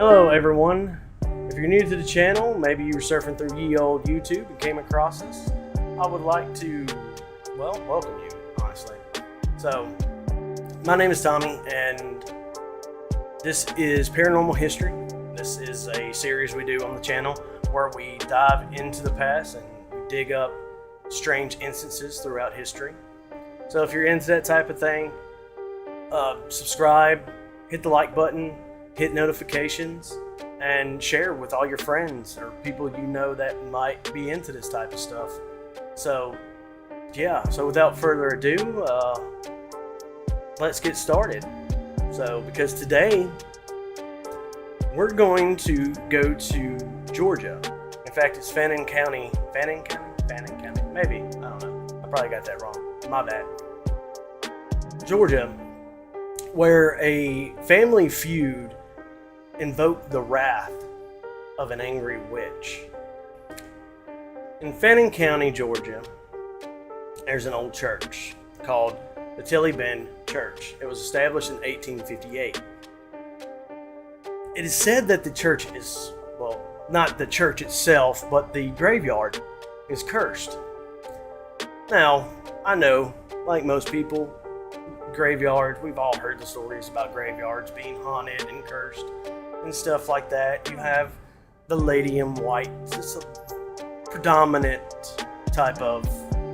Hello everyone. If you're new to the channel, maybe you were surfing through ye old YouTube and came across us, I would like to, welcome you, honestly. So, my name is Tommy, and this is Paranormal History. This is a series we do on the channel where we dive into the past and we dig up strange instances throughout history. So if you're into that type of thing, subscribe, hit the like button, hit notifications, and share with all your friends or people you know that might be into this type of stuff. So without further ado, let's get started. Because today we're going to go to Georgia. In fact, it's Fannin County, maybe, I don't know. I probably got that wrong, my bad. Georgia, where a family feud invoked the wrath of an angry witch. In Fannin County, Georgia, there's an old church called the Tilly Bend Church. It was established in 1858. It is said that the church is, not the church itself, but the graveyard is cursed. Now, I know, like most people, graveyard, we've all heard the stories about graveyards being haunted and cursed and stuff like that. You have the lady in white. It's a predominant type of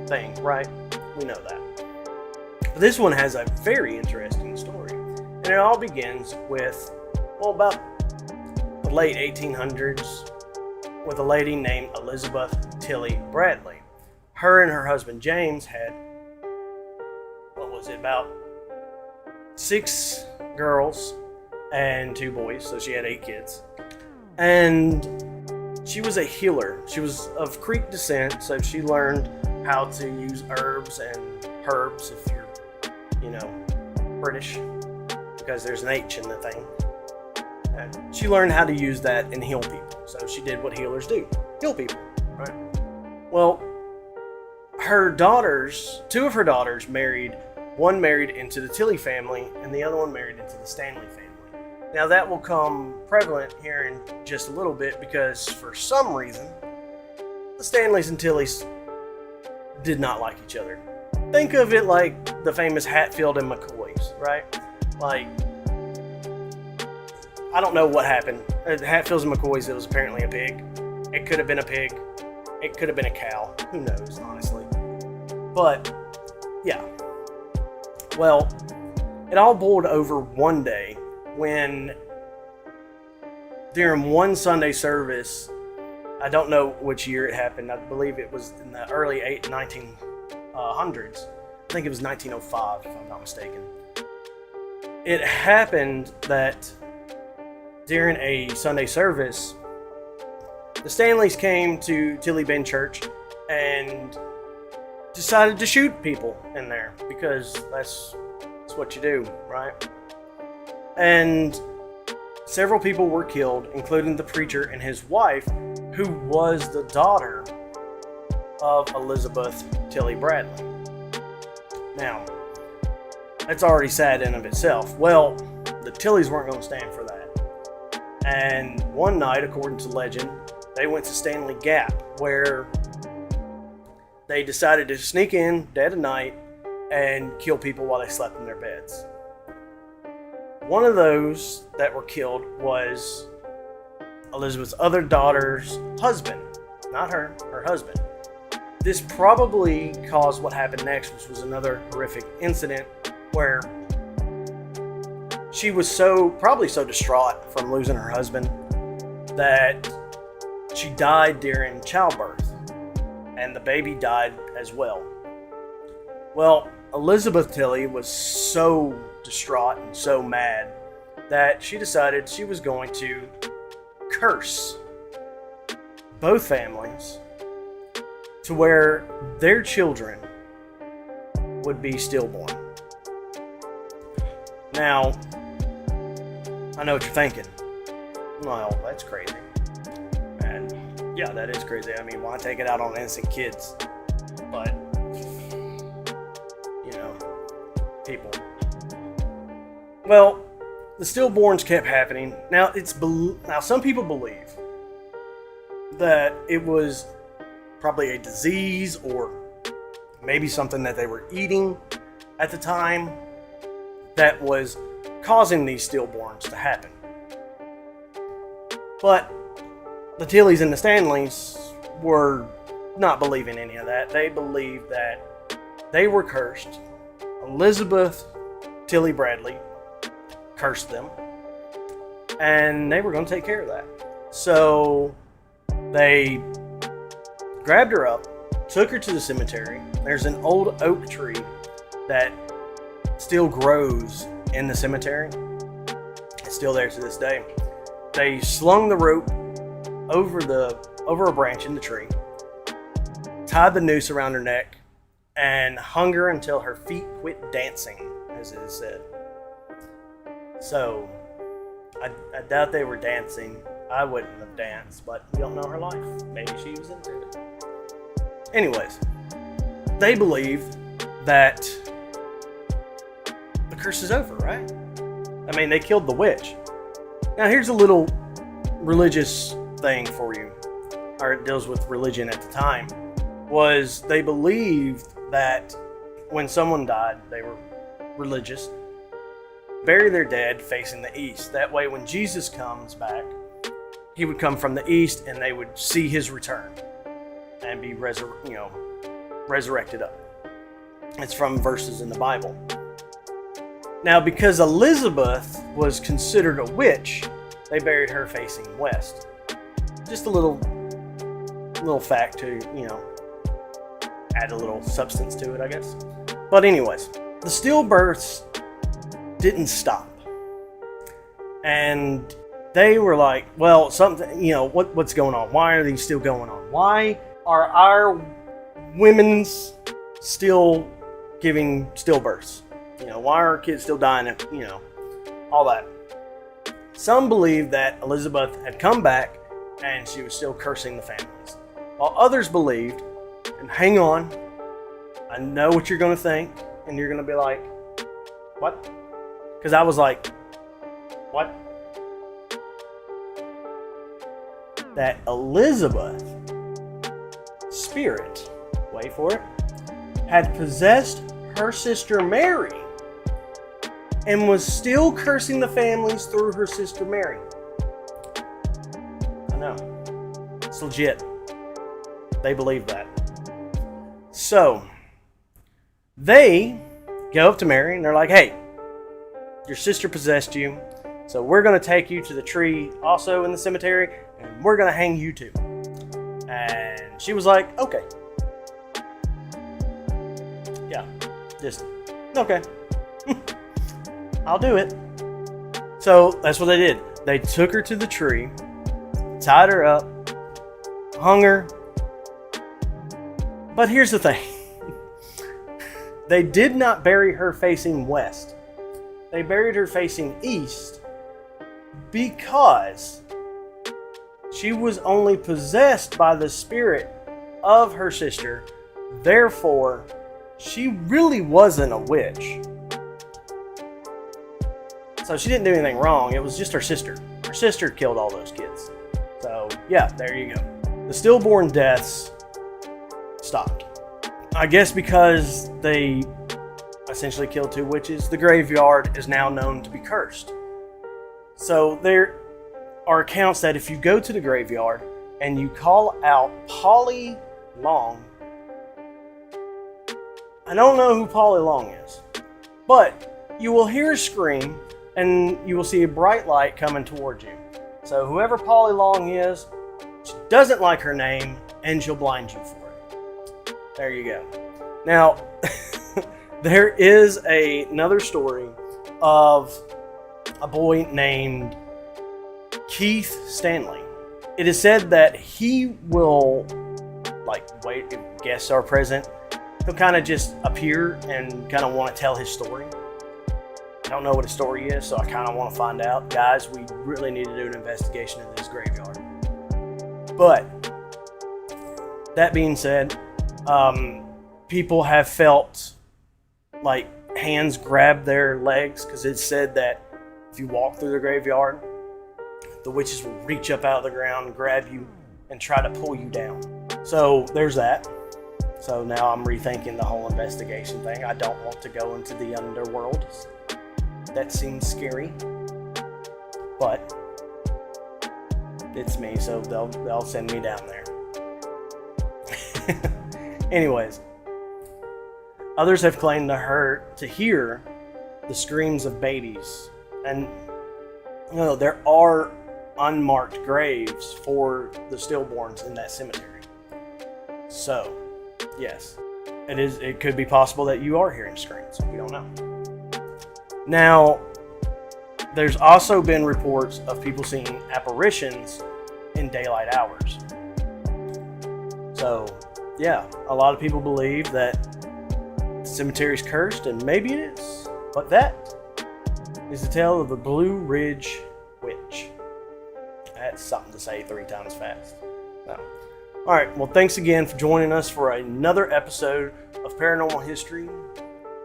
thing, right? We know that. But this one has a very interesting story. And it all begins with, about the late 1800s with a lady named Elizabeth Tilly Bradley. Her and her husband James had, about 6 girls and 2 boys, so she had 8 kids. And she was a healer. She was of Creek descent, so she learned how to use herbs and herbs if you're, British, because there's an H in the thing. And she learned how to use that and heal people. So she did what healers do, heal people, right? Well, her daughters, 2 of her daughters married. One married into the Tilly family, and the other one married into the Stanley family. Now that will come prevalent here in just a little bit, because for some reason, the Stanleys and Tillys did not like each other. Think of it like the famous Hatfield and McCoys, right? Like, I don't know what happened. Hatfields and McCoys, it was apparently a pig. It could have been a pig. It could have been a cow. Who knows, honestly. But, yeah. Well, it all boiled over one day when, during one Sunday service, I don't know which year it happened. I believe it was in the early 1900s. I think it was 1905, if I'm not mistaken. It happened that during a Sunday service, the Stanleys came to Tilly Bend Church and decided to shoot people in there, because that's what you do, right? And several people were killed, including the preacher and his wife, who was the daughter of Elizabeth Tilly Bradley. Now, that's already sad in of itself. Well, the Tillys weren't going to stand for that. And one night, according to legend, they went to Stanley Gap, where they decided to sneak in dead of night and kill people while they slept in their beds. One of those that were killed was Elizabeth's other daughter's husband. Not her husband. This probably caused what happened next, which was another horrific incident where she was probably so distraught from losing her husband that she died during childbirth. And the baby died as well. Well, Elizabeth Tilly was so distraught and so mad that she decided she was going to curse both families to where their children would be stillborn. Now, I know what you're thinking. Well, that's crazy. And yeah, that is crazy. I mean, why take it out on innocent kids? But, people. Well, the stillborns kept happening. Now some people believe that it was probably a disease or maybe something that they were eating at the time that was causing these stillborns to happen. But the Tillys and the Stanleys were not believing any of that. They believed that they were cursed. Elizabeth Tilly Bradley cursed them, and they were going to take care of that. So they grabbed her up, took her to the cemetery. There's an old oak tree that still grows in the cemetery. It's still there to this day. They slung the rope over a branch in the tree, tied the noose around her neck, and hung her until her feet quit dancing, as it is said. So, I doubt they were dancing. I wouldn't have danced, but you don't know her life. Maybe she was into it. Anyways, they believe that the curse is over, right? I mean, they killed the witch. Now, here's a little religious thing for you, or it deals with religion at the time, was they believed that when someone died, they were religious, bury their dead facing the east. That way, when Jesus comes back, he would come from the east and they would see his return and be resurrected up. It's from verses in the Bible. Now, because Elizabeth was considered a witch, they buried her facing west. Just a little fact to, add a little substance to it, I guess. But anyways, the stillbirths didn't stop. And they were like, well, something, what's going on? Why are these still going on? Why are our women's still giving stillbirths? Why are our kids still dying? All that. Some believe that Elizabeth had come back and she was still cursing the families. While others believed, and hang on, I know what you're going to think, and you're going to be like, what? Because I was like, what? That Elizabeth, spirit, wait for it, had possessed her sister Mary and was still cursing the families through her sister Mary. I know. It's legit. They believe that. So, they go up to Mary and they're like, hey, your sister possessed you, so we're going to take you to the tree also in the cemetery, and we're going to hang you too. And she was like, okay. Yeah, just, okay. I'll do it. So that's what they did. They took her to the tree, tied her up, hung her. But here's the thing. They did not bury her facing west. They buried her facing east because she was only possessed by the spirit of her sister. Therefore, she really wasn't a witch. So she didn't do anything wrong. It was just her sister. Her sister killed all those kids. So, yeah, there you go. The stillborn deaths stopped. I guess because they essentially killed two witches, the graveyard is now known to be cursed. So there are accounts that if you go to the graveyard and you call out Polly Long, I don't know who Polly Long is, but you will hear a scream and you will see a bright light coming towards you. So whoever Polly Long is, she doesn't like her name and she'll blind you for it. There you go. Now, there is another story of a boy named Keith Stanley. It is said that he will, wait, if guests are present, he'll kind of just appear and kind of want to tell his story. I don't know what his story is, so I kind of want to find out. Guys, we really need to do an investigation of this graveyard. But, that being said, people have felt like hands grab their legs because it's said that if you walk through the graveyard, the witches will reach up out of the ground, grab you, and try to pull you down. So there's that. So now I'm rethinking the whole investigation thing. I don't want to go into the underworld. That seems scary. But it's me, so they'll send me down there. Anyways, others have claimed to hear the screams of babies, and there are unmarked graves for the stillborns in that cemetery. So, yes, it could be possible that you are hearing screams. We don't know. Now, there's also been reports of people seeing apparitions in daylight hours. So, yeah, a lot of people believe that the cemetery is cursed, and maybe it is. But that is the tale of the Blue Ridge Witch. That's something to say 3 times fast. No. All right, well, thanks again for joining us for another episode of Paranormal History.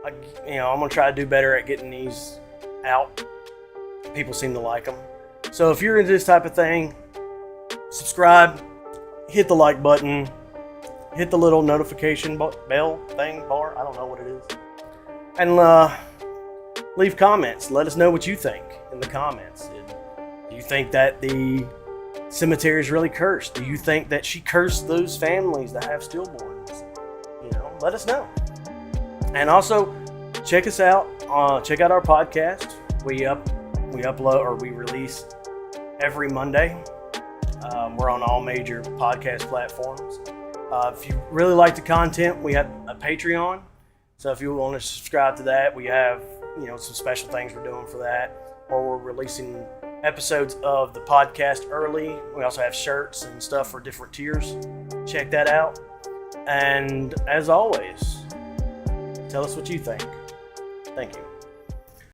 I'm going to try to do better at getting these out. People seem to like them. So if you're into this type of thing, subscribe, hit the like button, hit the little notification bell thing, bar, I don't know what it is. And leave comments. Let us know what you think in the comments. Do you think that the cemetery is really cursed? Do you think that she cursed those families that have stillborns? Let us know. And also, check us out. Check out our podcast. We upload, or we release every Monday. We're on all major podcast platforms. If you really like the content, we have a Patreon. So if you want to subscribe to that, we have some special things we're doing for that. Or we're releasing episodes of the podcast early. We also have shirts and stuff for different tiers. Check that out. And as always, tell us what you think. Thank you.